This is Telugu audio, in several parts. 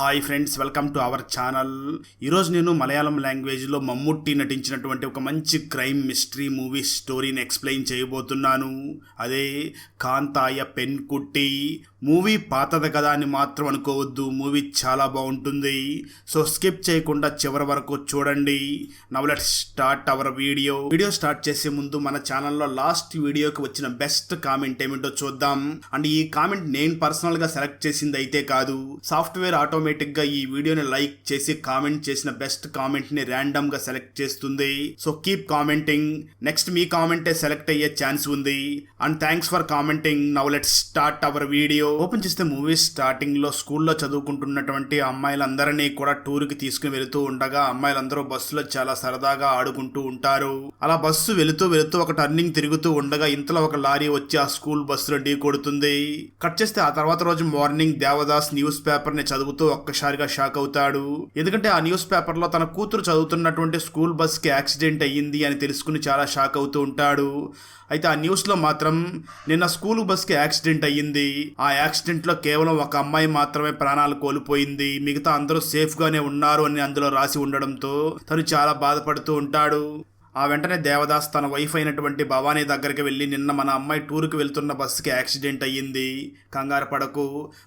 Hi friends, welcome to our channel. ఈరోజు నేను మలయాళం లాంగ్వేజ్లో మమ్ముట్టి నటించినటువంటి ఒక మంచి క్రైమ్ మిస్టరీ మూవీ స్టోరీని ఎక్స్ప్లెయిన్ చేయబోతున్నాను. అదే కాంతాయ పెన్కుట్టి. మూవీ పాతది కదా అని మాత్రం అనుకోవద్దు, మూవీ చాలా బాగుంటుంది. సో స్కిప్ చేయకుండా చివరి వరకు చూడండి. Now let's start our video start చేసే ముందు మన ఛానల్లో లాస్ట్ వీడియోకి వచ్చిన బెస్ట్ కామెంట్ ఏమిటో చూద్దాం. అండ్ ఈ కామెంట్ నేను పర్సనల్గా సెలెక్ట్ చేసింది అయితే కాదు, సాఫ్ట్వేర్ ఆటోమేటిక్గా ఈ వీడియోని లైక్ చేసి కామెంట్ చేసిన బెస్ట్ కామెంట్ని ర్యాండమ్గా సెలెక్ట్ చేస్తుంది. So keep commenting. నెక్స్ట్ మీ కామెంటే సెలెక్ట్ అయ్యే ఛాన్స్ ఉంది. And thanks for commenting. Now let's start our video. Open చేస్తే మూవీ స్టార్టింగ్లో స్కూల్లో చదువుకుంటున్నటువంటి అమ్మాయిలందరినీ కూడా టూర్కి తీసుకుని వెళుతూ ఉండగా అమ్మాయిలందరూ బస్సులో చాలా సరదాగా ఆడుకుంటూ ఉంటారు. అలా బస్సు వెళుతూ ఒక టర్నింగ్ తిరుగుతూ ఉండగా ఇంతలో ఒక లారీ వచ్చి ఆ స్కూల్ బస్సులో ఢీ కొడుతుంది. కట్ చేస్తే ఆ తర్వాత రోజు మార్నింగ్ దేవదాస్ న్యూస్ పేపర్ ని చదువుతూ ఒక్కసారిగా షాక్ అవుతాడు. ఎందుకంటే ఆ న్యూస్ పేపర్ లో తన కూతురు చదువుతున్నటువంటి స్కూల్ బస్ కి యాక్సిడెంట్ అయ్యింది అని తెలుసుకుని చాలా షాక్ అవుతూ ఉంటాడు. అయితే ఆ న్యూస్ లో మాత్రం నిన్న స్కూల్ బస్ కి యాక్సిడెంట్ అయ్యింది, ఆ యాక్సిడెంట్ లో కేవలం ఒక అమ్మాయి మాత్రమే ప్రాణాలు కోల్పోయింది, మిగతా అందరూ సేఫ్ గానే ఉన్నారు అని అందులో రాసి ఉండడంతో తను చాలా బాధపడుతూ ఉంటాడు. ఆ వెంటనే దేవదాస్ తన వైఫ్ అయినటువంటి భవానీ దగ్గరికి వెళ్ళి, నిన్న మన అమ్మాయి టూర్కి వెళ్తున్న బస్సుకి యాక్సిడెంట్ అయ్యింది, కంగారు పడకు,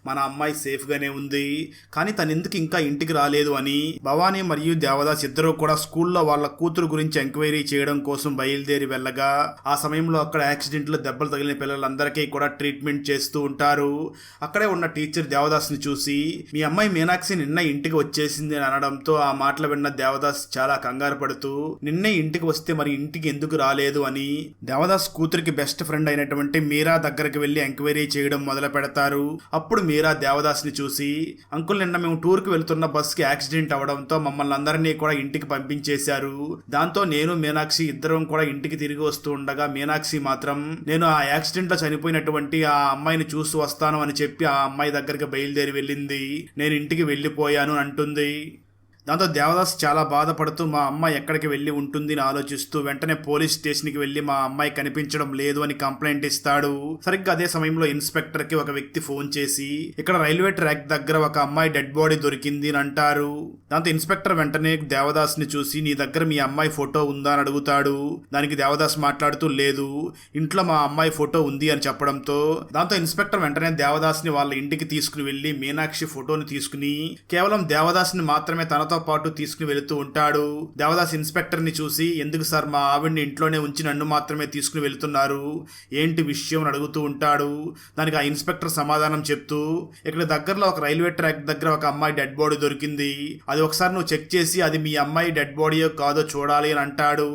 మన అమ్మాయి సేఫ్గానే ఉంది, కానీ తను ఎందుకు ఇంకా ఇంటికి రాలేదు అని భవానీ మరియు దేవదాస్ ఇద్దరూ కూడా స్కూల్లో వాళ్ళ కూతురు గురించి ఎంక్వైరీ చేయడం కోసం బయలుదేరి వెళ్ళగా ఆ సమయంలో అక్కడ యాక్సిడెంట్లో దెబ్బలు తగిలిన పిల్లలందరికీ కూడా ట్రీట్మెంట్ చేస్తూ ఉంటారు. అక్కడే ఉన్న టీచర్ దేవదాస్ని చూసి, మీ అమ్మాయి మీనాక్షి నిన్న ఇంటికి వచ్చేసింది అని అనడంతో ఆ మాటలు విన్న దేవదాస్ చాలా కంగారు పడుతూ, నిన్నే ఇంటికి వస్తే మరి ఇంటికి ఎందుకు రాలేదు అని దేవదాస్ కూతురికి బెస్ట్ ఫ్రెండ్ అయినటువంటి మీరా దగ్గరికి వెళ్లి ఎంక్వైరీ చేయడం మొదలు పెడతారు. అప్పుడు మీరా దేవదాస్ ని చూసి, అంకుల్ నిన్న మేము టూర్ కి వెళ్తున్న బస్ కి యాక్సిడెంట్ అవడంతో మమ్మల్ని అందరినీ కూడా ఇంటికి పంపించేశారు, దాంతో నేను మీనాక్షి ఇద్దరం కూడా ఇంటికి తిరిగి వస్తూ ఉండగా మీనాక్షి మాత్రం నేను ఆ యాక్సిడెంట్ లో చనిపోయినటువంటి ఆ అమ్మాయిని చూసి వస్తాను అని చెప్పి ఆ అమ్మాయి దగ్గరికి బయలుదేరి వెళ్ళింది, నేను ఇంటికి వెళ్ళిపోయాను అంటుంది. దాంతో దేవదాస్ చాలా బాధపడుతూ మా అమ్మాయి ఎక్కడికి వెళ్ళి ఉంటుంది అని ఆలోచిస్తూ వెంటనే పోలీస్ స్టేషన్కి వెళ్ళి మా అమ్మాయి కనిపించడం లేదు అని కంప్లైంట్ ఇస్తాడు. సరిగ్గా అదే సమయంలో ఇన్స్పెక్టర్ కి ఒక వ్యక్తి ఫోన్ చేసి, ఇక్కడ రైల్వే ట్రాక్ దగ్గర ఒక అమ్మాయి డెడ్ బాడీ దొరికింది అని అంటారు. దాంతో ఇన్స్పెక్టర్ వెంటనే దేవదాస్ ని చూసి, నీ దగ్గర మీ అమ్మాయి ఫోటో ఉందా అని అడుగుతాడు. దానికి దేవదాస్ మాట్లాడుతూ, లేదు, ఇంట్లో మా అమ్మాయి ఫోటో ఉంది అని చెప్పడంతో దాంతో ఇన్స్పెక్టర్ వెంటనే దేవదాస్ ని వాళ్ళ ఇంటికి తీసుకుని వెళ్లి మీనాక్షి ఫోటోని తీసుకుని కేవలం దేవదాస్ ని మాత్రమే తనతో పాటు తీసుకుని వెళుతూ ఉంటాడు. దేవదాస్ ఇన్స్పెక్టర్ ని చూసి, ఎందుకు సార్ మా ఆవిడ్ని ఇంట్లోనే ఉంచి నన్ను మాత్రమే తీసుకుని వెళుతున్నారు, ఏంటి విషయం అని అడుగుతూ ఉంటాడు. దానికి ఆ ఇన్స్పెక్టర్ సమాధానం చెప్తూ, ఇక్కడ దగ్గరలో ఒక రైల్వే ట్రాక్ దగ్గర ఒక అమ్మాయి డెడ్ బాడీ దొరికింది, అది ఒకసారి నువ్వు చెక్ చేసి అది మీ అమ్మాయి డెడ్ బాడీయో కాదో చూడాలి అని అంటాడు.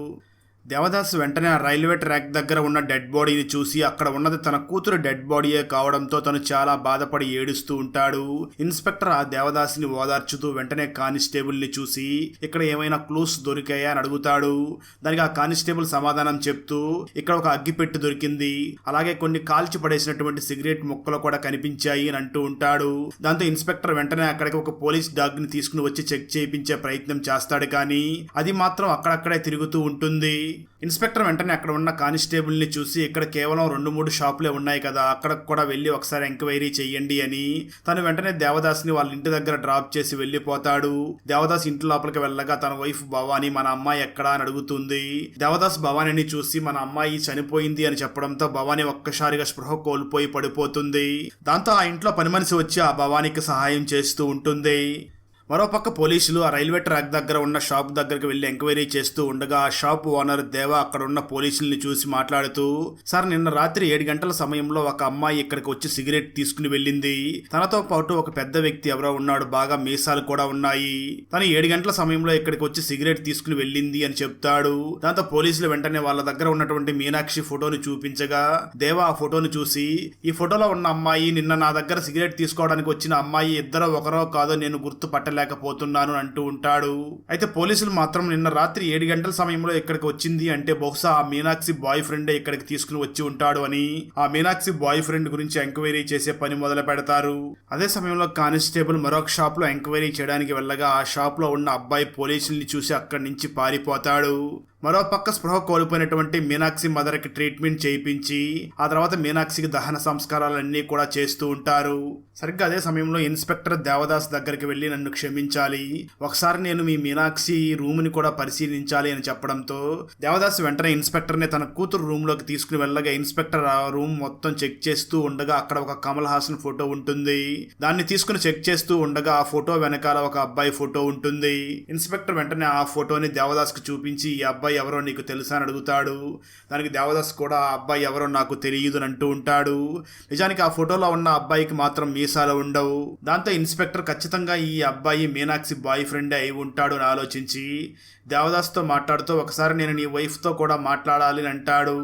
దేవదాస్ వెంటనే ఆ రైల్వే ట్రాక్ దగ్గర ఉన్న డెడ్ బాడీని చూసి అక్కడ ఉన్నది తన కూతురు డెడ్ బాడీయే కావడంతో తను చాలా బాధపడి ఏడుస్తూ ఉంటాడు. ఇన్స్పెక్టర్ ఆ దేవదాస్ని ఓదార్చుతూ వెంటనే కానిస్టేబుల్ ని చూసి, ఇక్కడ ఏమైనా క్లూస్ దొరికాయా అని అడుగుతాడు. దానికి ఆ కానిస్టేబుల్ సమాధానం చెప్తూ, ఇక్కడ ఒక అగ్గిపెట్టి దొరికింది, అలాగే కొన్ని కాల్చి పడేసినటువంటి సిగరెట్ ముక్కలు కూడా కనిపించాయి అని అంటూ ఉంటాడు. దాంతో ఇన్స్పెక్టర్ వెంటనే అక్కడికి ఒక పోలీస్ డాగ్ ని తీసుకుని వచ్చి చెక్ చేయించే ప్రయత్నం చేస్తాడు, కానీ అది మాత్రం అక్కడక్కడే తిరుగుతూ ఉంటుంది. ఇన్స్పెక్టర్ వెంటనే అక్కడ ఉన్న కానిస్టేబుల్ ని చూసి, ఇక్కడ కేవలం 2-3 షాపులే ఉన్నాయి కదా, అక్కడికి కూడా వెళ్ళి ఒకసారి ఎంక్వైరీ చెయ్యండి అని తను వెంటనే దేవదాస్ ని వాళ్ళ ఇంటి దగ్గర డ్రాప్ చేసి వెళ్ళిపోతాడు. దేవదాస్ ఇంటి లోపలికి వెళ్ళగా తన వైఫ్ భవానీ మన అమ్మాయి ఎక్కడా అని అడుగుతుంది. దేవదాస్ భవానీని చూసి మన అమ్మాయి చనిపోయింది అని చెప్పడంతో భవానీ ఒక్కసారిగా స్పృహ కోల్పోయి పడిపోతుంది. దాంతో ఆ ఇంట్లో పని మనిషి వచ్చి ఆ భవానీకి సహాయం చేస్తూ ఉంటుంది. మరోపక్క పోలీసులు ఆ రైల్వే ట్రాక్ దగ్గర ఉన్న షాప్ దగ్గరికి వెళ్లి ఎంక్వైరీ చేస్తూ ఉండగా ఆ షాప్ ఓనర్ దేవ అక్కడ ఉన్న పోలీసుల్ని చూసి మాట్లాడుతూ, సార్ నిన్న రాత్రి 7 గంటల సమయంలో ఒక అమ్మాయి ఇక్కడికి వచ్చి సిగరెట్ తీసుకుని వెళ్ళింది, తనతో పాటు ఒక పెద్ద వ్యక్తి ఎవరో ఉన్నాడు, బాగా మీసాలు కూడా ఉన్నాయి, తను 7 గంటల సమయంలో ఇక్కడికి వచ్చి సిగరెట్ తీసుకుని వెళ్ళింది అని చెప్తాడు. దాంతో పోలీసులు వెంటనే వాళ్ళ దగ్గర ఉన్నటువంటి మీనాక్షి ఫోటోని చూపించగా దేవ ఆ ఫోటోని చూసి, ఈ ఫోటోలో ఉన్న అమ్మాయి నిన్న నా దగ్గర సిగరెట్ తీసుకోవడానికి వచ్చిన అమ్మాయి ఇద్దరో ఒకరో కాదో నేను గుర్తుపట్టలేకపోతున్నాను అంటూ ఉంటాడు. అయితే పోలీసులు మాత్రం నిన్న రాత్రి 7 గంటల సమయంలో ఇక్కడికి వచ్చింది అంటే బహుశా ఆ మీనాక్షి బాయ్ ఫ్రెండే ఇక్కడికి తీసుకుని వచ్చి ఉంటాడు అని ఆ మీనాక్షి బాయ్ ఫ్రెండ్ గురించి ఎంక్వైరీ చేసే పని మొదలు పెడతారు. అదే సమయంలో కానిస్టేబుల్ మరొక షాప్ లో ఎంక్వైరీ చేయడానికి వెళ్ళగా ఆ షాప్ లో ఉన్న అబ్బాయి పోలీసుల్ని చూసి అక్కడి నుంచి పారిపోతాడు. మరోపక్క స్పృహ కోల్పోయినటువంటి మీనాక్షి మదర్కి ట్రీట్మెంట్ చేయించి ఆ తర్వాత మీనాక్షికి దహన సంస్కారాలన్నీ కూడా చేస్తూ ఉంటారు. సరిగ్గా అదే సమయంలో ఇన్స్పెక్టర్ దేవదాస్ దగ్గరికి వెళ్ళి నన్ను క్షమించాలి, ఒకసారి నేను మీ మీనాక్షి రూమ్ని కూడా పరిశీలించాలి అని చెప్పడంతో దేవదాస్ వెంటనే ఇన్స్పెక్టర్ని తన కూతురు రూమ్లోకి తీసుకుని వెళ్ళగా ఇన్స్పెక్టర్ ఆ రూమ్ మొత్తం చెక్ చేస్తూ ఉండగా అక్కడ ఒక కమల్ హాసన్ ఫోటో ఉంటుంది. దాన్ని తీసుకుని చెక్ చేస్తూ ఉండగా ఆ ఫోటో వెనకాల ఒక అబ్బాయి ఫోటో ఉంటుంది. ఇన్స్పెక్టర్ వెంటనే ఆ ఫోటోని దేవదాస్కి చూపించి ఈ అబ్బాయి ఎవరో నీకు తెలుసా అని అడుగుతాడు. దానికి దేవదాస్ కూడా ఆ అబ్బాయి ఎవరో నాకు తెలియదు అని అంటూ ఉంటాడు. నిజానికి ఆ ఫోటోలో ఉన్న అబ్బాయికి మాత్రం మీసాలు ఉండవు. దాంతో ఇన్స్పెక్టర్ ఖచ్చితంగా ఈ అబ్బాయి మీనాక్షి బాయ్ ఫ్రెండే అయి ఉంటాడు అని ఆలోచించి దేవదాస్తో మాట్లాడుతూ ఒకసారి నేను నీ వైఫ్తో కూడా మాట్లాడాలి అని అంటాడు.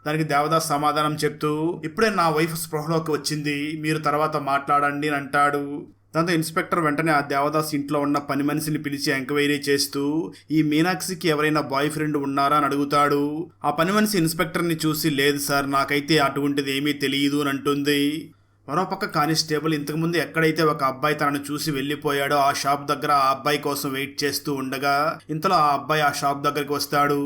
దానికి దేవదాస్ సమాధానం చెప్తూ ఇప్పుడే నా వైఫ్ స్పృహలోకి వచ్చింది, మీరు తర్వాత మాట్లాడండి అని అంటాడు. దాంతో ఇన్స్పెక్టర్ వెంటనే ఆ దేవదాస్ ఇంట్లో ఉన్న పని మనిషిని పిలిచి ఎంక్వైరీ చేస్తూ ఈ మీనాక్షికి ఎవరైనా బాయ్ ఫ్రెండ్ ఉన్నారా అని అడుగుతాడు. ఆ పని మనిషి ఇన్స్పెక్టర్ని చూసి లేదు సార్, నాకైతే అటువంటిది ఏమీ తెలియదు అని అంటుంది. మరోపక్క కానిస్టేబుల్ ఇంతకుముందు ఎక్కడైతే ఒక అబ్బాయి తనను చూసి వెళ్ళిపోయాడో ఆ షాప్ దగ్గర ఆ అబ్బాయి కోసం వెయిట్ చేస్తూ ఉండగా ఇంతలో ఆ అబ్బాయి ఆ షాప్ దగ్గరికి వస్తాడు.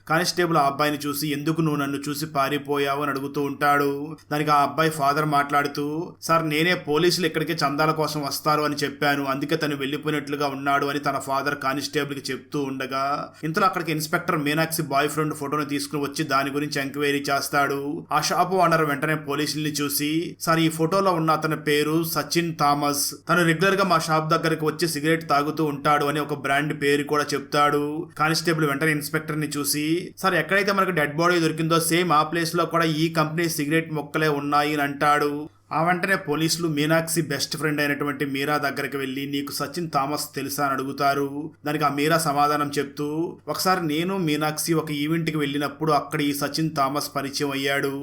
కానిస్టేబుల్ ఆ అబ్బాయిని చూసి ఎందుకు నువ్వు నన్ను చూసి పారిపోయావు అని అడుగుతూ ఉంటాడు. దానికి ఆ అబ్బాయి ఫాదర్ మాట్లాడుతూ సార్ నేనే పోలీసులు ఇక్కడికి చందాల కోసం వస్తారు అని చెప్పాను, అందుకే తను వెళ్ళిపోయినట్లుగా ఉన్నాడు అని తన ఫాదర్ కానిస్టేబుల్కి చెప్తూ ఉండగా ఇంతలో అక్కడికి ఇన్స్పెక్టర్ మీనాక్షి బాయ్ ఫ్రెండ్ ఫోటోను తీసుకుని వచ్చి దాని గురించి ఎంక్వైరీ చేస్తాడు. ఆ షాప్ ఓనర్ వెంటనే పోలీసుల్ని చూసి సార్ ఈ ఫోటోలో ఉన్న అతని పేరు సచిన్ థామస్, తను రెగ్యులర్ గా మా షాప్ దగ్గరికి వచ్చి సిగరెట్ తాగుతూ ఉంటాడు అని ఒక బ్రాండ్ పేరు కూడా చెప్తాడు. కానిస్టేబుల్ వెంటనే ఇన్స్పెక్టర్ ని చూసి సార్ ఎక్కడైతే మనకు డెడ్ బాడీ దొరికిందో సేమ్ ఆ ప్లేస్ లో కూడా ఈ కంపెనీ సిగరెట్ మొక్కలే ఉన్నాయి అని అంటాడు. ఆ వెంటనే పోలీసులు మీనాక్షి బెస్ట్ ఫ్రెండ్ అయినటువంటి మీరా దగ్గరికి వెళ్ళి నీకు సచిన్ థామస్ తెలుసా అని అడుగుతారు. దానికి ఆ మీరా సమాధానం చెప్తూ ఒకసారి నేను మీనాక్షి ఒక ఈవెంట్కి వెళ్ళినప్పుడు అక్కడ ఈ సచిన్ థామస్ పరిచయం అయ్యాడు.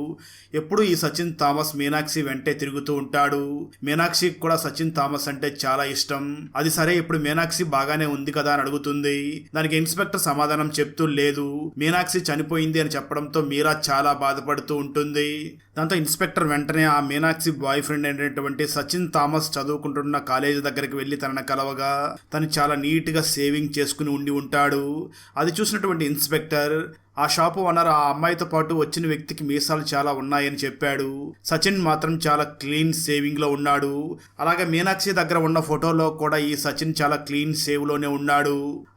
ఎప్పుడు ఈ సచిన్ థామస్ మీనాక్షి వెంటే తిరుగుతూ ఉంటాడు. మీనాక్షికి కూడా సచిన్ థామస్ అంటే చాలా ఇష్టం. అది సరే ఇప్పుడు మీనాక్షి బాగానే ఉంది కదా అని అడుగుతుంది. దానికి ఇన్స్పెక్టర్ సమాధానం చెప్తూ లేదు, మీనాక్షి చనిపోయింది అని చెప్పడంతో మీరా చాలా బాధపడుతూ ఉంటుంది. దాంతో ఇన్స్పెక్టర్ వెంటనే ఆ మీనాక్షి బాయ్ ఫ్రెండ్ అయినటువంటి సచిన్ థామస్ చదువుకుంటున్న కాలేజీ దగ్గరికి వెళ్ళి తనను కలవగా తను చాలా నీట్గా సేవింగ్ చేసుకుని ఉండి ఉంటాడు. అది చూసినటువంటి ఇన్స్పెక్టర్ ఆ షాపు ఓనర్ ఆ అమ్మాయితో పాటు వచ్చిన వ్యక్తికి మీసాలు చాలా ఉన్నాయని చెప్పాడు. సచిన్ మాత్రం చాలా క్లీన్ సేవింగ్ లో ఉన్నాడు. అలాగే మీనాక్షి దగ్గర ఉన్న ఫోటోలో కూడా ఈ సచిన్ చాలా క్లీన్ సేవ్ లోనే ఉన్నాడు.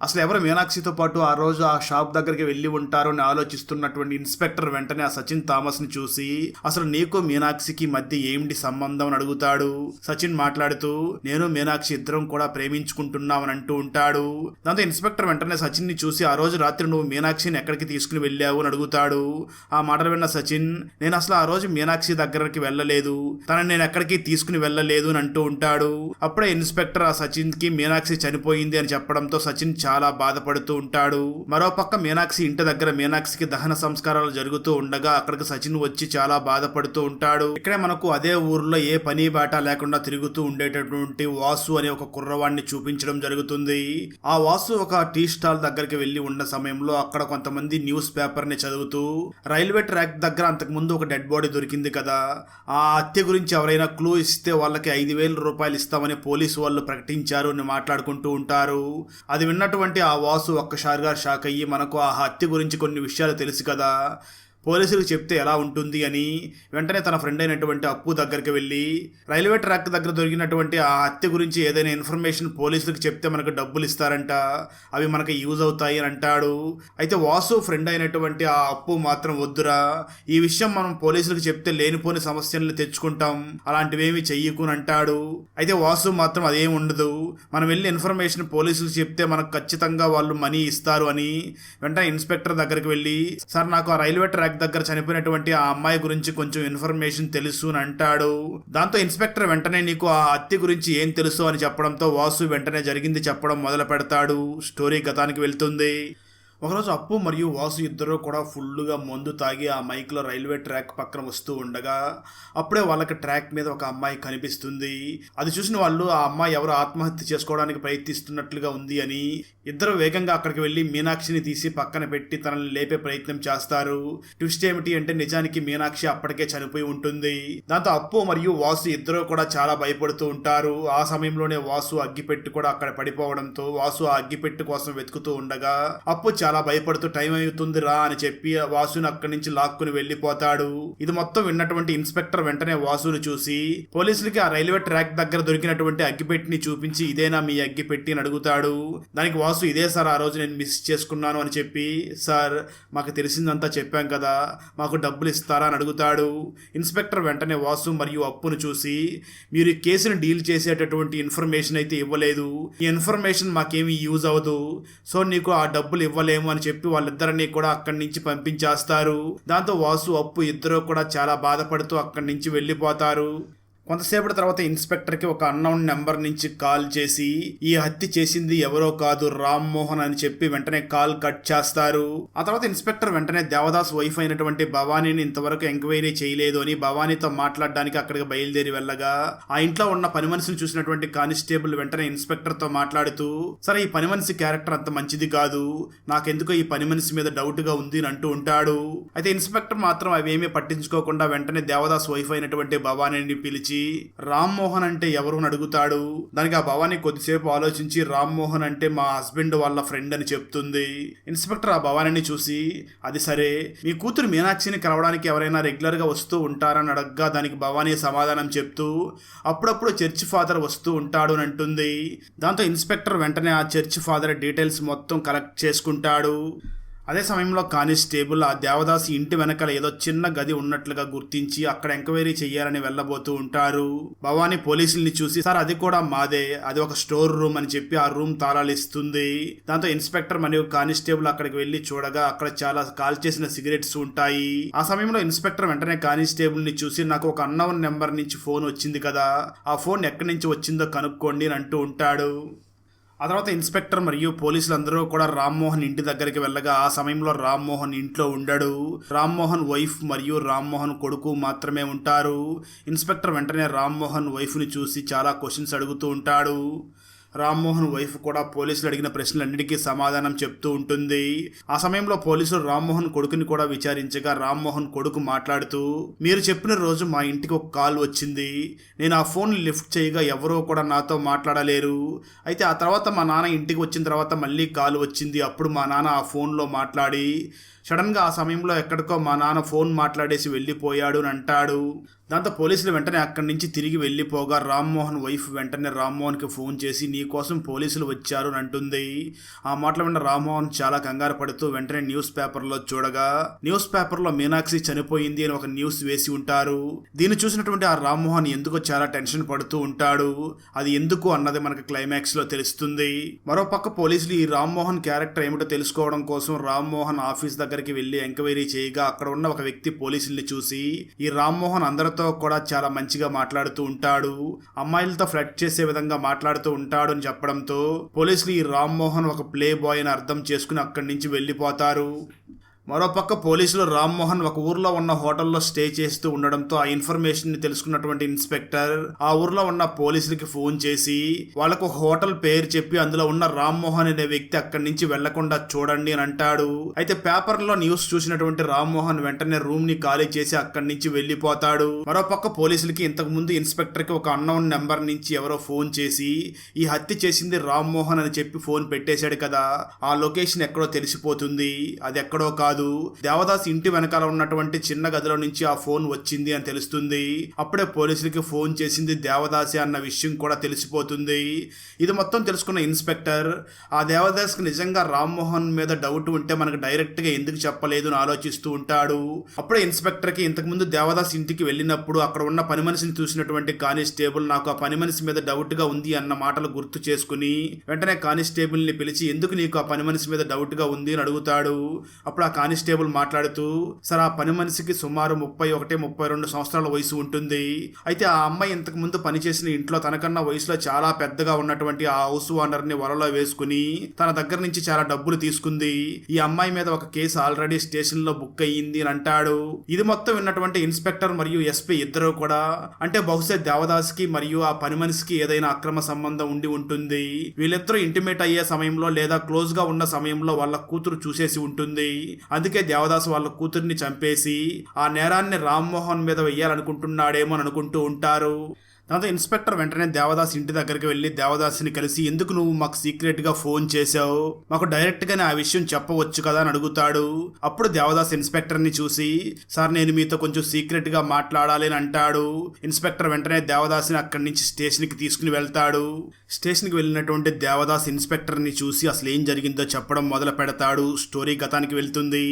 అసలు ఎవరు మీనాక్షితో పాటు ఆ రోజు ఆ షాప్ దగ్గరికి వెళ్ళి ఉంటారో అని ఆలోచిస్తున్నటువంటి ఇన్స్పెక్టర్ వెంటనే ఆ సచిన్ థామస్ ని చూసి అసలు నీకు మీనాక్షికి మధ్య ఏమిటి సంబంధం అని అడుగుతాడు. సచిన్ మాట్లాడుతూ నేను మీనాక్షి ఇద్దరం కూడా ప్రేమించుకుంటున్నామని అంటూ ఉంటాడు. దాంతో ఇన్స్పెక్టర్ వెంటనే సచిన్ ని చూసి ఆ రోజు రాత్రి నువ్వు మీనాక్షిని ఎక్కడికి తీసుకుని వెళ్ళావు అని అడుగుతాడు. ఆ మాటలు విన్న సచిన్ నేను అసలు ఆ రోజు మీనాక్షి దగ్గరికి వెళ్ళలేదు, తనని నేను ఎక్కడికి తీసుకుని వెళ్ళలేదు అని అంటూ ఉంటాడు. అప్పుడే ఇన్స్పెక్టర్ ఆ సచిన్ కి మీనాక్షి చనిపోయింది అని చెప్పడంతో సచిన్ చాలా బాధపడుతూ ఉంటాడు. మరోపక్క మీనాక్షి ఇంటి దగ్గర మీనాక్షికి దహన సంస్కారాలు జరుగుతూ ఉండగా అక్కడికి సచిన్ వచ్చి చాలా బాధపడుతూ ఉంటాడు. ఇక్కడే మనకు అదే ఊర్లో ఏ పని బాట లేకుండా తిరుగుతూ ఉండేటటువంటి వాసు అనే ఒక కుర్రవాడిని చూపించడం జరుగుతుంది. ఆ వాసు ఒక టీ స్టాల్ దగ్గరికి వెళ్ళి ఉన్న సమయంలో అక్కడ కొంతమంది న్యూస్ పేపర్ ని చదువుతూ రైల్వే ట్రాక్ దగ్గర అంతకు ముందు ఒక డెడ్ బాడీ దొరికింది కదా, ఆ హత్య గురించి ఎవరైనా క్లూ ఇస్తే వాళ్ళకి 5,000 రూపాయలు ఇస్తామని పోలీసు వాళ్ళు ప్రకటించారు అని మాట్లాడుకుంటూ ఉంటారు. అది విన్నటువంటి ఆ వాసు ఒక్కసారిగా షాక్ అయ్యి మనకు ఆ హత్య గురించి కొన్ని విషయాలు తెలుసు కదా, పోలీసులకు చెప్తే ఎలా ఉంటుంది అని వెంటనే తన ఫ్రెండ్ అయినటువంటి అప్పు దగ్గరికి వెళ్ళి రైల్వే ట్రాక్ దగ్గర దొరికినటువంటి ఆ హత్య గురించి ఏదైనా ఇన్ఫర్మేషన్ పోలీసులకు చెప్తే మనకు డబ్బులు ఇస్తారంట, అవి మనకు యూజ్ అవుతాయి అని అంటాడు. అయితే వాసు ఫ్రెండ్ అయినటువంటి ఆ అప్పు మాత్రం వద్దురా, ఈ విషయం మనం పోలీసులకు చెప్తే లేనిపోని సమస్యలను తెచ్చుకుంటాం, అలాంటివేమీ చెయ్యకు అని అంటాడు. అయితే వాసు మాత్రం అదేం ఉండదు, మనం వెళ్ళి ఇన్ఫర్మేషన్ పోలీసులకు చెప్తే మనకు ఖచ్చితంగా వాళ్ళు మనీ ఇస్తారు అని వెంటనే ఇన్స్పెక్టర్ దగ్గరికి వెళ్ళి సార్ నాకు ఆ రైల్వే ట్రాక్ దగ్గర చనిపోయినటువంటి ఆ అమ్మాయి గురించి కొంచెం ఇన్ఫర్మేషన్ తెలుసు అని అంటాడు. దాంతో ఇన్స్పెక్టర్ వెంటనే నీకు ఆ హత్య గురించి ఏం తెలుసు అని చెప్పడంతో వాసు వెంటనే జరిగింది చెప్పడం మొదలు పెడతాడు. స్టోరీ గతానికి వెళ్తుంది. ఒకరోజు అప్పు మరియు వాసు ఇద్దరు కూడా ఫుల్గా మందు తాగి ఆ మైక్లో రైల్వే ట్రాక్ పక్కన వస్తూ ఉండగా అప్పుడే వాళ్ళకి ట్రాక్ మీద ఒక అమ్మాయి కనిపిస్తుంది. అది చూసిన వాళ్ళు ఆ అమ్మాయి ఎవరు ఆత్మహత్య చేసుకోవడానికి ప్రయత్నిస్తున్నట్లుగా ఉంది అని ఇద్దరు వేగంగా అక్కడికి వెళ్ళి మీనాక్షిని తీసి పక్కన పెట్టి తనని లేపే ప్రయత్నం చేస్తారు. ట్విస్ట్ ఏమిటి అంటే నిజానికి మీనాక్షి అప్పటికే చనిపోయి ఉంటుంది. దాంతో అప్పు మరియు వాసు ఇద్దరు కూడా చాలా భయపడుతూ ఉంటారు. ఆ సమయంలోనే వాసు అగ్గిపెట్టి కూడా అక్కడ పడిపోవడంతో వాసు ఆ అగ్గిపెట్టి కోసం వెతుకుతూ ఉండగా అప్పు చాలా భయపడుతూ టైం అవుతుంది రా అని చెప్పి వాసుని అక్కడి నుంచి లాక్కుని వెళ్లిపోతాడు. ఇది మొత్తం విన్నటువంటి ఇన్స్పెక్టర్ వెంటనే వాసుని చూసి పోలీసులకి ఆ రైల్వే ట్రాక్ దగ్గర దొరికినటువంటి అగ్గిపెట్టిని చూపించి ఇదేనా మీ అగ్గిపెట్టి అని అడుగుతాడు. దానికి వాసు ఇదే సార్, ఆ రోజు నేను మిస్ చేసుకున్నాను అని చెప్పి, సార్ మాకు తెలిసిందంతా చెప్పాం కదా, మాకు డబ్బులు ఇస్తారా అని అడుగుతాడు. ఇన్స్పెక్టర్ వెంటనే వాసు మరియు అప్పును చూసి మీరు ఈ కేసును డీల్ చేసేటటువంటి ఇన్ఫర్మేషన్ అయితే ఇవ్వలేదు, ఈ ఇన్ఫర్మేషన్ మాకేమీ యూజ్ అవ్వదు, సో నీకు ఆ డబ్బులు ఇవ్వలేము అని చెప్పి వాళ్ళిద్దరినీ కూడా అక్కడి నుంచి పంపించేస్తారు. దాంతో వాసు అప్పు ఇద్దరు కూడా చాలా బాధపడుతూ అక్కడి నుంచి వెళ్ళిపోతారు. కొంతసేపటి తర్వాత ఇన్స్పెక్టర్కి ఒక అన్నౌన్ నెంబర్ నుంచి కాల్ చేసి ఈ హత్య చేసింది ఎవరో కాదు రామ్మోహన్ అని చెప్పి వెంటనే కాల్ కట్ చేస్తారు. ఆ తర్వాత ఇన్స్పెక్టర్ వెంటనే దేవదాస్ వైఫ్ అయినటువంటి భవానీని ఇంతవరకు ఎంక్వైరీ చేయలేదు అని భవానీతో మాట్లాడడానికి అక్కడికి బయలుదేరి వెళ్ళగా ఆ ఇంట్లో ఉన్న పని మనిషిని చూసినటువంటి కానిస్టేబుల్ వెంటనే ఇన్స్పెక్టర్ తో మాట్లాడుతూ, సరే ఈ పని మనిషి క్యారెక్టర్ అంత మంచిది కాదు, నాకెందుకో ఈ పని మనిషి మీద డౌట్ గా ఉంది అని అంటూ ఉంటాడు. అయితే ఇన్స్పెక్టర్ మాత్రం అవేమీ పట్టించుకోకుండా వెంటనే దేవదాస్ వైఫ్ అయినటువంటి భవానీని పిలిచి రామ్మోహన్ అంటే ఎవరు అని అడుగుతాడు. దానికి ఆ భవానీ కొద్దిసేపు ఆలోచించి రామ్మోహన్ అంటే మా హస్బెండ్ వాళ్ళ ఫ్రెండ్ అని చెప్తుంది. ఇన్స్పెక్టర్ ఆ భవానీని చూసి అది సరే మీ కూతురు మీనాక్షిని కలవడానికి ఎవరైనా రెగ్యులర్ గా వస్తూ ఉంటారని అడగ్గా దానికి భవానీ సమాధానం చెప్తూ అప్పుడప్పుడు చర్చ్ ఫాదర్ వస్తూ ఉంటాడు అని అంటుంది. దాంతో ఇన్స్పెక్టర్ వెంటనే ఆ చర్చ్ ఫాదర్ డీటెయిల్స్ మొత్తం కలెక్ట్ చేసుకుంటాడు. అదే సమయంలో కానిస్టేబుల్ ఆ దేవదాసి ఇంటి వెనకాల ఏదో చిన్న గది ఉన్నట్లుగా గుర్తించి అక్కడ ఎంక్వైరీ చెయ్యాలని వెళ్ళబోతూ ఉంటారు. భవానీ పోలీసుల్ని చూసి సార్ అది కూడా మాదే, అది ఒక స్టోర్ రూమ్ అని చెప్పి ఆ రూమ్ తాళాలు ఇస్తుంది. దాంతో ఇన్స్పెక్టర్ మరియు కానిస్టేబుల్ అక్కడికి వెళ్లి చూడగా అక్కడ చాలా కాల్ చేసిన సిగరెట్స్ ఉంటాయి. ఆ సమయంలో ఇన్స్పెక్టర్ వెంటనే కానిస్టేబుల్ ని చూసి నాకు ఒక అన్నోన్ నెంబర్ నుంచి ఫోన్ వచ్చింది కదా, ఆ ఫోన్ ఎక్కడి నుంచి వచ్చిందో కనుక్కోండి అని అంటూ ఉంటాడు. ఆ తర్వాత ఇన్స్పెక్టర్ మరియు పోలీసులందరూ కూడా రామ్మోహన్ ఇంటి దగ్గరికి వెళ్ళగా ఆ సమయంలో రామ్మోహన్ ఇంట్లో ఉండడు. రామ్మోహన్ వైఫ్ మరియు రామ్మోహన్ కొడుకు మాత్రమే ఉంటారు. ఇన్స్పెక్టర్ వెంటనే రామ్మోహన్ వైఫ్ని చూసి చాలా క్వశ్చన్స్ అడుగుతూ ఉంటాడు. రామ్మోహన్ వైఫ్ కూడా పోలీసులు అడిగిన ప్రశ్నలన్నిటికీ సమాధానం చెప్తూ ఉంటుంది. ఆ సమయంలో పోలీసులు రామ్మోహన్ కొడుకుని కూడా విచారించగా రామ్మోహన్ కొడుకు మాట్లాడుతూ మీరు చెప్పిన రోజు మా ఇంటికి ఒక కాల్ వచ్చింది, నేను ఆ ఫోన్ లిఫ్ట్ చేయగా ఎవరో కూడా నాతో మాట్లాడలేరు, అయితే ఆ తర్వాత మా నాన్న ఇంటికి వచ్చిన తర్వాత మళ్ళీ కాల్ వచ్చింది, అప్పుడు మా నాన్న ఆ ఫోన్లో మాట్లాడి సడన్గా ఆ సమయంలో ఎక్కడికో మా నాన్న ఫోన్ మాట్లాడేసి వెళ్ళిపోయాడు అని అంటాడు. దాంతో పోలీసులు వెంటనే అక్కడి నుంచి తిరిగి వెళ్ళిపోగా రామ్మోహన్ వైఫ్ వెంటనే రామ్మోహన్కి ఫోన్ చేసి నీ కోసం పోలీసులు వచ్చారు అని అంటుంది. ఆ మాటలు విన్న రామ్మోహన్ చాలా కంగారు పడుతూ వెంటనే న్యూస్ పేపర్లో చూడగా న్యూస్ పేపర్లో మీనాక్షి చనిపోయింది అని ఒక న్యూస్ వేసి ఉంటారు. దీన్ని చూసినటువంటి ఆ రామ్మోహన్ ఎందుకో చాలా టెన్షన్ పడుతూ ఉంటాడు. అది ఎందుకు అన్నది మనకు క్లైమాక్స్ లో తెలుస్తుంది. మరోపక్క పోలీసులు ఈ రామ్మోహన్ క్యారెక్టర్ ఏమిటో తెలుసుకోవడం కోసం రామ్మోహన్ ఆఫీస్ దగ్గరికి వెళ్లి ఎంక్వైరీ చేయగా అక్కడ ఉన్న ఒక వ్యక్తి పోలీసుల్ని చూసి ఈ రామ్మోహన్ అందరితో కూడా చాలా మంచిగా మాట్లాడుతూ ఉంటాడు, అమ్మాయిలతో ఫ్లర్ట్ చేసే విధంగా మాట్లాడుతూ ఉంటాడు అని చెప్పడంతో పోలీసులు ఈ రామ్మోహన్ ఒక ప్లే బాయ్ అని అర్థం చేసుకుని అక్కడి నుంచి వెళ్ళిపోతారు. మరోపక్క పోలీసులు రామ్మోహన్ ఒక ఊర్లో ఉన్న హోటల్లో స్టే చేస్తూ ఉండడంతో ఆ ఇన్ఫర్మేషన్ ని తెలుసుకున్నటువంటి ఇన్స్పెక్టర్ ఆ ఊర్లో ఉన్న పోలీసులకి ఫోన్ చేసి వాళ్ళకు హోటల్ పేరు చెప్పి అందులో ఉన్న రామ్మోహన్ అనే వ్యక్తి అక్కడి నుంచి వెళ్లకుండా చూడండి అని అంటాడు. అయితే పేపర్లో న్యూస్ చూసినటువంటి రామ్మోహన్ వెంటనే రూమ్ ని ఖాళీ చేసి అక్కడి నుంచి వెళ్లిపోతాడు. మరోపక్క పోలీసులకి ఇంతకు ముందు ఇన్స్పెక్టర్ కి ఒక అన్నోన్ నెంబర్ నుంచి ఎవరో ఫోన్ చేసి ఈ హత్య చేసింది రామ్మోహన్ అని చెప్పి ఫోన్ పెట్టేశాడు కదా, ఆ లొకేషన్ ఎక్కడో తెలిసిపోతుంది, అది ఎక్కడో కాదు దేవదాస్ ఇంటి వెనకాల ఉన్నటువంటి చిన్న గదిలో నుంచి ఆ ఫోన్ వచ్చింది అని తెలుస్తుంది. అప్పుడే పోలీసులకి ఫోన్ చేసింది దేవదాసి అన్న విషయం కూడా తెలిసిపోతుంది. ఇది మొత్తం తెలుసుకున్న ఇన్స్పెక్టర్ ఆ దేవదాస్ కి నిజంగా రామ్మోహన్ మీద డౌట్ ఉంటే మనకు డైరెక్ట్ గా ఎందుకు చెప్పలేదు అని ఆలోచిస్తూ ఉంటాడు. అప్పుడే ఇన్స్పెక్టర్ కి ఇంతకుముందు దేవదాస్ ఇంటికి వెళ్ళినప్పుడు అక్కడ ఉన్న పని మనిషిని చూసినటువంటి కానిస్టేబుల్ నాకు ఆ పని మనిషి మీద డౌట్ గా ఉంది అన్న మాటలు గుర్తు చేసుకుని వెంటనే కానిస్టేబుల్ ని పిలిచి ఎందుకు నీకు ఆ పని మనిషి మీద డౌట్ గా ఉంది అని అడుగుతాడు. అప్పుడు ఆ కానిస్టేబుల్ మాట్లాడుతూ సార్ ఆ పని మనిషికి సుమారు 31-32 సంవత్సరాల వయసు ఉంటుంది, అయితే ఆ అమ్మాయి ఇంతకు ముందు పనిచేసిన ఇంట్లో తనకన్నా వయసులో చాలా పెద్దగా ఉన్నటువంటి ఆ హౌస్ ఓనర్ ని వలలో వేసుకుని తన దగ్గర నుంచి చాలా డబ్బులు తీసుకుంది, ఈ అమ్మాయి మీద ఒక కేసు ఆల్రెడీ స్టేషన్ లో బుక్ అయ్యింది అని అంటాడు. ఇది మొత్తం విన్నటువంటి ఇన్స్పెక్టర్ మరియు ఎస్పీ ఇద్దరు కూడా అంటే బహుశా దేవదాస్ కి మరియు ఆ పని మనిషికి ఏదైనా అక్రమ సంబంధం ఉండి ఉంటుంది, వీళ్ళిద్దరూ ఇంటిమేట్ అయ్యే సమయంలో లేదా క్లోజ్ గా ఉన్న సమయంలో వాళ్ళ కూతురు చూసేసి ఉంటుంది, అందుకే దేవదాసు వాళ్ళ కూతుర్ని చంపేసి ఆ నేరాన్ని రామ్మోహన్ మీద వెయ్యాలనుకుంటున్నాడేమో అని అనుకుంటూ ఉంటారు. దాంతో ఇన్స్పెక్టర్ వెంటనే దేవదాస్ ఇంటి దగ్గరికి వెళ్లి దేవదాస్ని కలిసి ఎందుకు నువ్వు మాకు సీక్రెట్ గా ఫోన్ చేశావు, మాకు డైరెక్ట్ గానే ఆ విషయం చెప్పవచ్చు కదా అని అడుగుతాడు. అప్పుడు దేవదాస్ ఇన్స్పెక్టర్ ని చూసి సార్ నేను మీతో కొంచెం సీక్రెట్ గా మాట్లాడాలి అని అంటాడు. ఇన్స్పెక్టర్ వెంటనే దేవదాస్ని అక్కడి నుంచి స్టేషన్ కి తీసుకుని వెళ్తాడు. స్టేషన్ కి వెళ్ళినటువంటి దేవదాస్ ఇన్స్పెక్టర్ ని చూసి అసలు ఏం జరిగిందో చెప్పడం మొదలు పెడతాడు. స్టోరీ గతానికి వెళ్తుంది.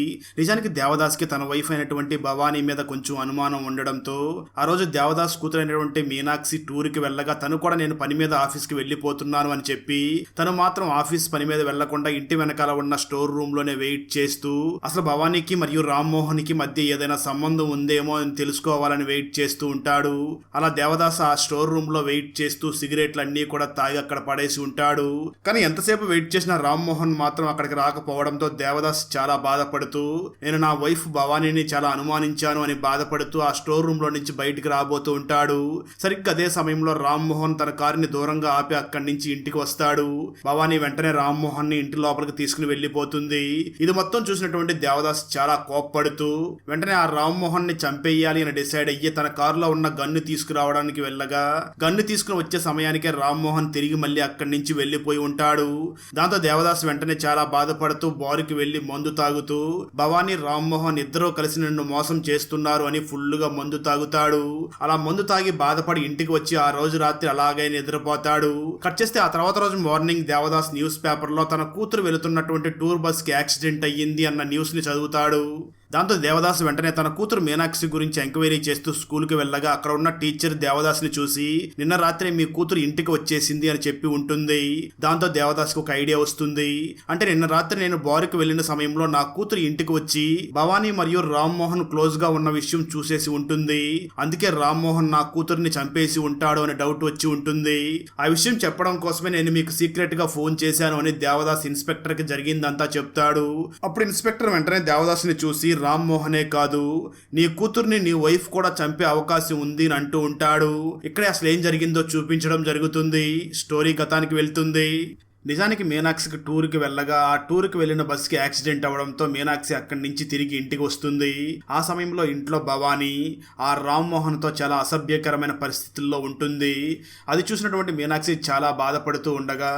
నిజానికి దేవదాస్ కి తన వైఫ్ అయినటువంటి భవానీ మీద కొంచెం అనుమానం ఉండడంతో ఆ రోజు దేవదాస్ కూతురైనటువంటి మీనాక్షి టూర్ కి వెళ్ళగా తను కూడా నేను పని మీద ఆఫీస్ కి వెళ్లిపోతున్నాను అని చెప్పి తను మాత్రం ఆఫీస్ పని మీద వెళ్లకుండా ఇంటి వెనకాల ఉన్న స్టోర్ రూమ్ లోనే వెయిట్ చేస్తూ అసలు భవానీకి మరియు రామ్మోహన్ కి మధ్య ఏదైనా సంబంధం ఉందేమో అని తెలుసుకోవాలని వెయిట్ చేస్తూ ఉంటాడు. అలా దేవదాస్ ఆ స్టోర్ రూమ్ లో వెయిట్ చేస్తూ సిగరెట్లు అన్ని కూడా తాగి అక్కడ పడేసి ఉంటాడు. కానీ ఎంతసేపు వెయిట్ చేసిన రామ్మోహన్ మాత్రం అక్కడికి రాకపోవడంతో దేవదాస్ చాలా బాధపడుతూ నేను నా వైఫ్ భవానీని చాలా అనుమానించాను అని బాధపడుతూ ఆ స్టోర్ రూమ్ లో నుంచి బయటికి రాబోతూ ఉంటాడు. సరిగ్గా అదే సమయంలో రామ్మోహన్ తన కారుని దూరంగా ఆపి అక్కడి నుంచి ఇంటికి వస్తాడు. భవానీ వెంటనే రామ్మోహన్ ని ఇంటి లోపలికి తీసుకుని వెళ్లిపోతుంది. ఇది మొత్తం చూసినటువంటి దేవదాస్ చాలా కోప్పడుతూ వెంటనే ఆ రామ్మోహన్ ని చంపేయాలి అని డిసైడ్ అయ్యి తన కారులో ఉన్న గన్ను తీసుకురావడానికి వెళ్ళగా గన్ను తీసుకుని వచ్చే సమయానికే రామ్మోహన్ తిరిగి మళ్ళీ అక్కడి నుంచి వెళ్లిపోయి ఉంటాడు. దాంతో దేవదాస్ వెంటనే చాలా బాధపడుతూ బారుకి వెళ్లి మందు తాగుతూ భవానీ రామ్మోహన్ ఇద్దరూ కలిసి నన్ను మోసం చేస్తున్నారు అని ఫుల్ గా మందు తాగుతాడు. అలా మందు తాగి బాధపడి ఇంటికి వచ్చి ఆ రోజు రాత్రి అలాగే నిద్రపోతాడు. కట్ చేస్తే ఆ తర్వాత రోజు మార్నింగ్ దేవదాస్ న్యూస్ పేపర్ లో తన కూతురు వెళుతున్నటువంటి టూర్ బస్ కి యాక్సిడెంట్ అయ్యింది అన్న న్యూస్ ని చదువుతాడు. దాంతో దేవదాస్ వెంటనే తన కూతురు మీనాక్షి గురించి ఎంక్వైరీ చేస్తూ స్కూల్కి వెళ్ళగా అక్కడ ఉన్న టీచర్ దేవదాస్ని చూసి నిన్న రాత్రి మీ కూతురు ఇంటికి వచ్చేసింది అని చెప్పి ఉంటుంది. దాంతో దేవదాస్కి ఒక ఐడియా వస్తుంది. అంటే నిన్న రాత్రి నేను బారుకి వెళ్ళిన సమయంలో నా కూతురు ఇంటికి వచ్చి భవానీ మరియు రామ్మోహన్ క్లోజ్ గా ఉన్న విషయం చూసేసి ఉంటుంది. అందుకే రామ్మోహన్ నా కూతురుని చంపేసి ఉంటాడు అనే డౌట్ వచ్చి ఉంటుంది. ఆ విషయం చెప్పడం కోసమే నేను మీకు సీక్రెట్ గా ఫోన్ చేశాను అని దేవదాస్ ఇన్స్పెక్టర్ కి జరిగిందంతా చెప్తాడు. అప్పుడు ఇన్స్పెక్టర్ వెంటనే దేవదాస్ని చూసి రామ్మోహనే కాదు నీ కూతుర్ని నీ వైఫ్ కూడా చంపే అవకాశం ఉంది అని అంటూ ఉంటాడు. ఇక్కడే అసలు ఏం జరిగిందో చూపించడం జరుగుతుంది. స్టోరీ గతానికి వెళ్తుంది. నిజానికి మీనాక్షికి టూర్కి వెళ్ళగా ఆ టూర్కి వెళ్ళిన బస్కి యాక్సిడెంట్ అవడంతో మీనాక్షి అక్కడి నుంచి తిరిగి ఇంటికి వస్తుంది. ఆ సమయంలో ఇంట్లో భవానీ ఆ రామ్మోహన్తో చాలా అసభ్యకరమైన పరిస్థితుల్లో ఉంటుంది. అది చూసినటువంటి మీనాక్షి చాలా బాధపడుతూ ఉండగా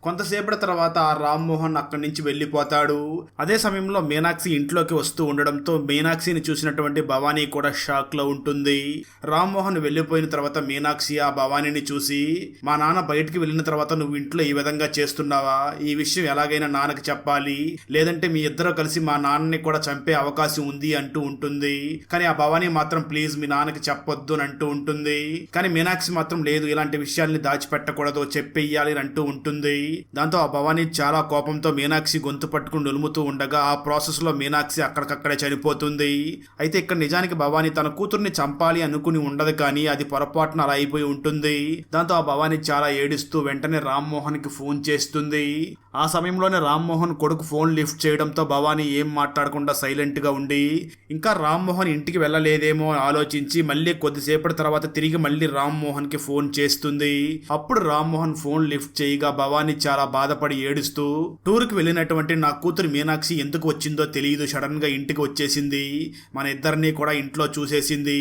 కొంతసేపటి తర్వాత ఆ రామ్మోహన్ అక్కడి నుంచి వెళ్ళిపోతాడు. అదే సమయంలో మీనాక్షి ఇంట్లోకి వస్తూ ఉండడంతో మీనాక్షిని చూసినటువంటి భవానీ కూడా షాక్ లో ఉంటుంది. రామ్మోహన్ వెళ్ళిపోయిన తర్వాత మీనాక్షి ఆ భవానీని చూసి మా నాన్న బయటికి వెళ్ళిన తర్వాత నువ్వు ఇంట్లో ఈ విధంగా చేస్తున్నావా, ఈ విషయం ఎలాగైనా నాన్నకి చెప్పాలి, లేదంటే మీ ఇద్దరు కలిసి మా నాన్నని కూడా చంపే అవకాశం ఉంది అంటూ ఉంటుంది. కానీ ఆ భవానీ మాత్రం ప్లీజ్ మీ నాన్నకి చెప్పొద్దు అని అంటూ ఉంటుంది. కానీ మీనాక్షి మాత్రం లేదు, ఇలాంటి విషయాల్ని దాచిపెట్టకూడదు, చెప్పేయాలి అని అంటూ ఉంటుంది. దాంతో ఆ భవానీ చాలా కోపంతో మీనాక్షి గొంతు పట్టుకుని నులుముతూ ఉండగా ఆ ప్రాసెస్ లో మీనాక్షి అక్కడికక్కడే చనిపోతుంది. అయితే ఇక్కడ నిజానికి భవానీ తన కూతుర్ని చంపాలి అనుకుని ఉండదు, కానీ అది పొరపాటున అలా అయిపోయి ఉంటుంది. దాంతో ఆ భవానీ చాలా ఏడుస్తూ వెంటనే రామ్మోహన్ కి ఫోన్ చేస్తుంది. ఆ సమయంలోనే రామ్మోహన్ కొడుకు ఫోన్ లిఫ్ట్ చేయడంతో భవానీ ఏం మాట్లాడకుండా సైలెంట్ గా ఉండి ఇంకా రామ్మోహన్ ఇంటికి వెళ్ళలేదేమో ఆలోచించి మళ్ళీ కొద్దిసేపటి తర్వాత తిరిగి మళ్ళీ రామ్మోహన్ కి ఫోన్ చేస్తుంది. అప్పుడు రామ్మోహన్ ఫోన్ లిఫ్ట్ చేయగా భవానీ చాలా బాధపడి ఏడుస్తూ టూర్ కి వెళ్ళినటువంటి నా కూతురు మీనాక్షి ఎందుకు వచ్చిందో తెలియదు, సడన్ గా ఇంటికి వచ్చేసింది, మన ఇద్దరిని కూడా ఇంట్లో చూసేసింది,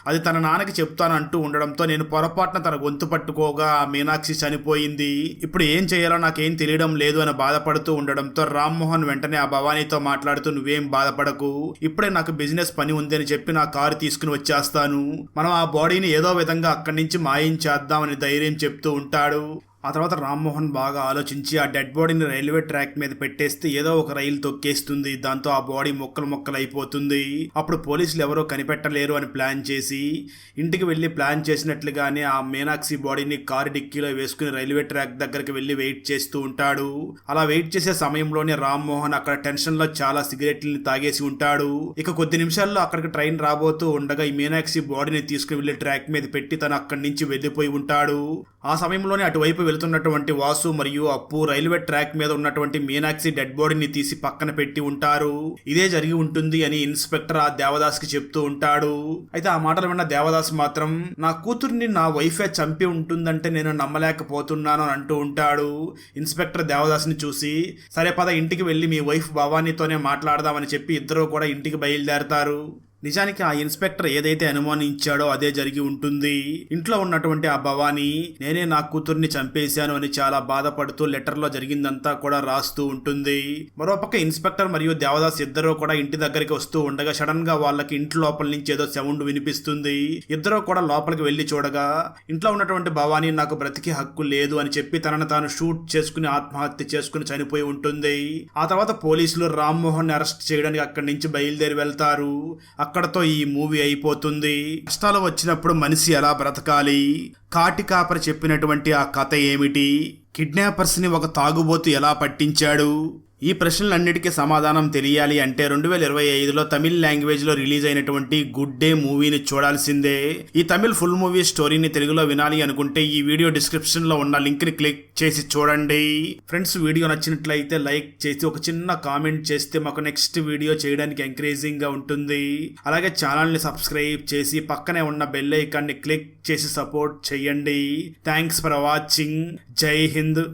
అది తన నాన్నకి చెప్తాను అంటూ ఉండడంతో నేను పొరపాటున తన గొంతు పట్టుకోగా ఆ మీనాక్షి చనిపోయింది, ఇప్పుడు ఏం చేయాలో నాకేం తెలియడం లేదు అని బాధపడుతూ ఉండడంతో రామ్మోహన్ వెంటనే ఆ భవానీతో మాట్లాడుతూ నువ్వేం బాధపడకు, ఇప్పుడే నాకు బిజినెస్ పని ఉంది అని చెప్పి నా కారు తీసుకుని వచ్చేస్తాను, మనం ఆ బాడీని ఏదో విధంగా అక్కడి నుంచి మాయించేద్దామని ధైర్యం చెప్తూ ఉంటాడు. ఆ తర్వాత రామ్మోహన్ బాగా ఆలోచించి ఆ డెడ్ బాడీని రైల్వే ట్రాక్ మీద పెట్టేస్తే ఏదో ఒక రైలు తొక్కేస్తుంది. దాంతో ఆ బాడీ మొక్కలు అయిపోతుంది. అప్పుడు పోలీసులు ఎవరో కనిపెట్టలేరు అని ప్లాన్ చేసి ఇంటికి వెళ్ళి ప్లాన్ చేసినట్లుగానే ఆ మీనాక్షి బాడీని కారు డిక్కీలో వేసుకుని రైల్వే ట్రాక్ దగ్గరికి వెళ్ళి వెయిట్ చేస్తూ ఉంటాడు. అలా వెయిట్ చేసే సమయంలోనే రామ్మోహన్ అక్కడ టెన్షన్ లో చాలా సిగరెట్లని తాగేసి ఉంటాడు. ఇక కొద్ది నిమిషాల్లో అక్కడికి ట్రైన్ రాబోతూ ఉండగా ఈ మీనాక్షి బాడీని తీసుకుని వెళ్లి ట్రాక్ మీద పెట్టి తను అక్కడి నుంచి వెళ్లిపోయి ఉంటాడు. ఆ సమయంలోనే అటువైపు వెళుతున్నటువంటి వాసు మరియు అప్పు రైల్వే ట్రాక్ మీద ఉన్నటువంటి మీనాక్షి డెడ్ బాడీని తీసి పక్కన పెట్టి ఉంటారు. ఇదే జరిగి ఉంటుంది అని ఇన్స్పెక్టర్ ఆ దేవదాస్ కి చెప్తూ ఉంటాడు. అయితే ఆ మాటలు విన్న దేవదాస్ మాత్రం నా కూతుర్ని నా వైఫే చంపి ఉంటుందంటే నేను నమ్మలేకపోతున్నాను అని అంటూ ఉంటాడు. ఇన్స్పెక్టర్ దేవదాస్ ని చూసి సరే పద ఇంటికి వెళ్ళి మీ వైఫ్ భవానీతోనే మాట్లాడదామని చెప్పి ఇద్దరు కూడా ఇంటికి బయలుదేరతారు. నిజానికి ఆ ఇన్స్పెక్టర్ ఏదైతే అనుమానించాడో అదే జరిగి ఉంటుంది. ఇంట్లో ఉన్నటువంటి ఆ భవానీ నేనే నా కూతుర్ని చంపేశాను అని చాలా బాధపడుతూ లెటర్లో జరిగిందంతా కూడా రాస్తూ ఉంటుంది. మరోపక్క ఇన్స్పెక్టర్ మరియు దేవదాస్ ఇద్దరూ కూడా ఇంటి దగ్గరికి వస్తూ ఉండగా సడన్ గా వాళ్ళకి ఇంటి లోపల నుంచి ఏదో సౌండ్ వినిపిస్తుంది. ఇద్దరూ కూడా లోపలికి వెళ్లి చూడగా ఇంట్లో ఉన్నటువంటి భవానీ నాకు బ్రతికి హక్కు లేదు అని చెప్పి తనను తాను షూట్ చేసుకుని ఆత్మహత్య చేసుకుని చనిపోయి ఉంటుంది. ఆ తర్వాత పోలీసులు రామ్మోహన్ అరెస్ట్ చేయడానికి అక్కడి నుంచి బయలుదేరి వెళ్తారు. అక్కడతో ఈ మూవీ అయిపోతుంది. కష్టాలు వచ్చినప్పుడు మనిషి ఎలా బ్రతకాలి, కాటి కాపరి చెప్పినటువంటి ఆ కథ ఏమిటి, కిడ్నాపర్స్ ని ఒక తాగుబోతు ఎలా పట్టించాడు, ఈ ప్రశ్నలన్నిటికీ సమాధానం తెలియాలి అంటే 2025లో తమిళ్ లాంగ్వేజ్ లో రిలీజ్ అయినటువంటి గుడ్ డే మూవీని చూడాల్సిందే. ఈ తమిళ్ ఫుల్ మూవీ స్టోరీని తెలుగులో వినాలి అనుకుంటే ఈ వీడియో డిస్క్రిప్షన్ లో ఉన్న లింక్ ని క్లిక్ చేసి చూడండి. ఫ్రెండ్స్, వీడియో నచ్చినట్లయితే లైక్ చేసి ఒక చిన్న కామెంట్ చేస్తే మాకు నెక్స్ట్ వీడియో చేయడానికి ఎంకరేజింగ్ గా ఉంటుంది. అలాగే ఛానల్ ని సబ్స్క్రైబ్ చేసి పక్కనే ఉన్న బెల్ ఐకాన్ ని క్లిక్ చేసి సపోర్ట్ చేయండి. Thanks for watching. జై హింద్.